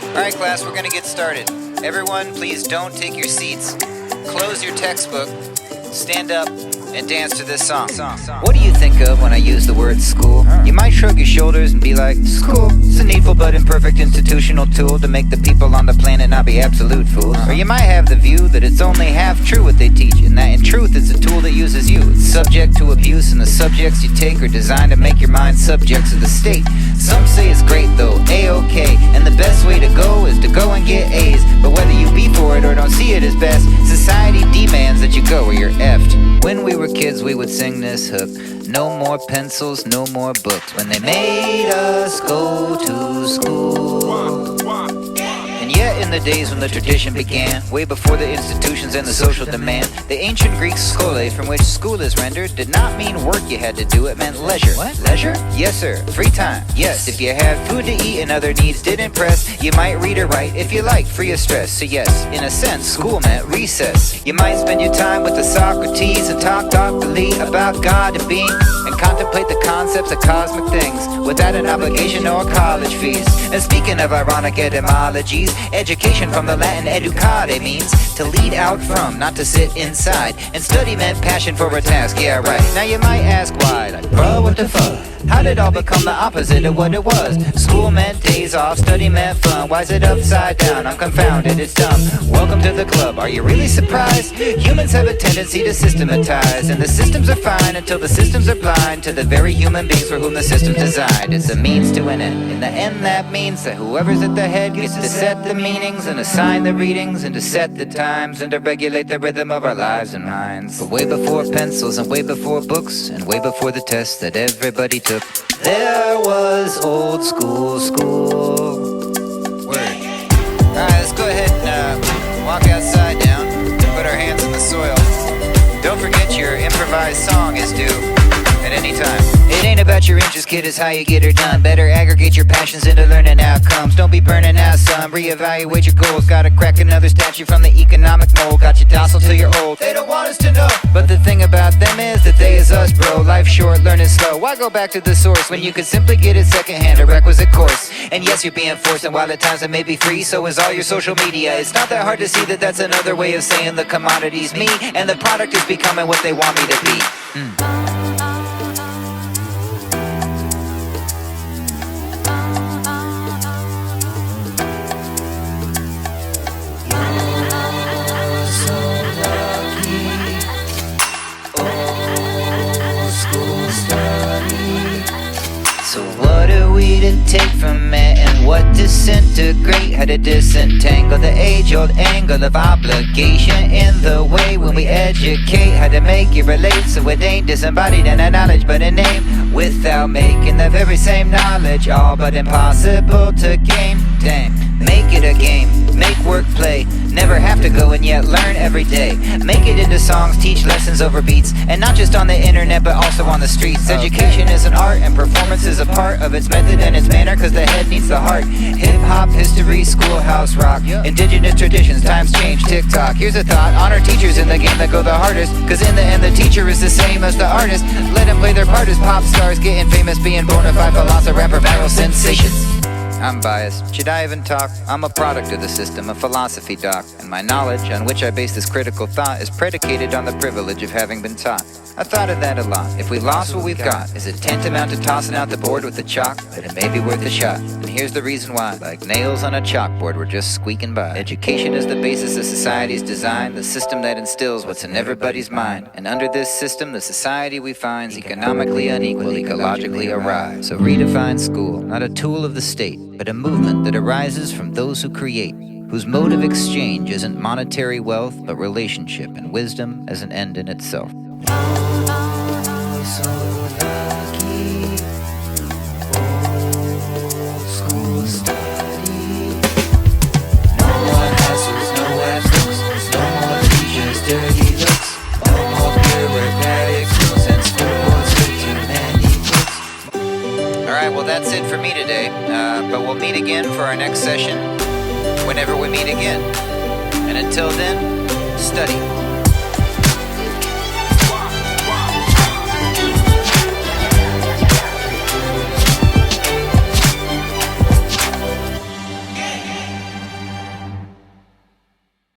Alright class, we're gonna get started. Everyone, please don't take your seats. Close your textbook, stand up, and dance to this song. What do you think of when I use the word school? You might shrug your shoulders and be like, school, it's a needful but imperfect institutional tool to make the people on the planet not be absolute fools. Or you might have the view that it's only half true what they teach, and that in truth it's a tool that uses you. It's subject to abuse, and the subjects you take are designed to make your mind subjects of the state. Some say it's great though, A-OK, and the best way to go is to go and get A's. But whether you be for it or don't see it as best, society demands that you go or you're effed. When we were kids we would sing this hook, no more pencils, no more books, when they made us go to school. And yet in the days when the tradition began, way before the institutions and the social demand, the ancient Greek schole, from which school is rendered, did not mean work you had to do, it meant leisure. What? Leisure? Yes sir, free time. Yes, if you had food to eat and other needs didn't press, you might read or write if you like, free of stress. So yes, in a sense, school meant recess. You might spend your time with the Socrates and talk thoughtfully about God and being, and contemplate the concepts of cosmic things without an obligation or college fees. And speaking of ironic etymologies, education from the Latin educare means to lead out from, not to sit inside. And study meant passion for a task, yeah right. Now you might ask why, like bro, what the fuck? How did it all become the opposite of what it was? School meant days off, study meant fun. Why is it upside down? I'm confounded, it's dumb. Welcome to the club, are you really surprised? Humans have a tendency to systematize, and the systems are fine until the systems are blind to the very human beings for whom the system's designed. It's a means to an end. In the end that means that whoever's at the head gets to set the meanings and assign the readings and to set the times and to regulate the rhythm of our lives and minds. But way before pencils and way before books and way before the tests that everybody took, there was old school. Word. Alright, let's go ahead and walk outside now and put our hands in the soil. Don't forget your improvised song is due at any time. It ain't about your inches, kid, it's how you get her done. Better aggregate your passions into learning outcomes. Don't be burning out, son, reevaluate your goals. Gotta crack another statue from the economic mold. Got you docile till you're old, they don't want us to know. But the thing about them is that they is us, bro. Life short, learning slow. Why go back to the source when you could simply get it secondhand, a requisite course? And yes, you're being forced, and while at times it may be free, so is all your social media. It's not that hard to see that that's another way of saying the commodity's me, and the product is becoming what they want me to be. So what are we to take from it, and what disintegrate? How to disentangle the age-old angle of obligation in the way when we educate, how to make it relate so it ain't disembodied in a knowledge but a name, without making the very same knowledge all but impossible to gain. Damn, make it a game, make work play, never have to go and yet learn every day. Make it into songs, teach lessons over beats, and not just on the internet but also on the streets. Education is an art and performance is a part of its method and its manner, cause the head needs the heart. Hip-hop, history, schoolhouse rock, indigenous traditions, times change, TikTok. Here's a thought, honor teachers in the game that go the hardest, cause in the end the teacher is the same as the artist. Let them play their part as pop stars, getting famous, being bona fide philosopher, rapper, viral sensations. I'm biased. Should I even talk? I'm a product of the system, a philosophy doc, and my knowledge, on which I base this critical thought, is predicated on the privilege of having been taught. I thought of that a lot. If we lost what we've got, is it tantamount to tossing out the board with the chalk? But it may be worth a shot. And here's the reason why. Like nails on a chalkboard, we're just squeaking by. Education is the basis of society's design, the system that instills what's in everybody's mind. And under this system, the society we find's economically unequal, ecologically awry. So redefine school, not a tool of the state, but a movement that arises from those who create, whose mode of exchange isn't monetary wealth, but relationship and wisdom as an end in itself. So lucky, old school study. No more hassles, no abstracts, no more teachers' dirty looks, no more bureaucratic rules and school boards with too many books. Alright, well that's it for me today, but we'll meet again for our next session whenever we meet again. And until then, study.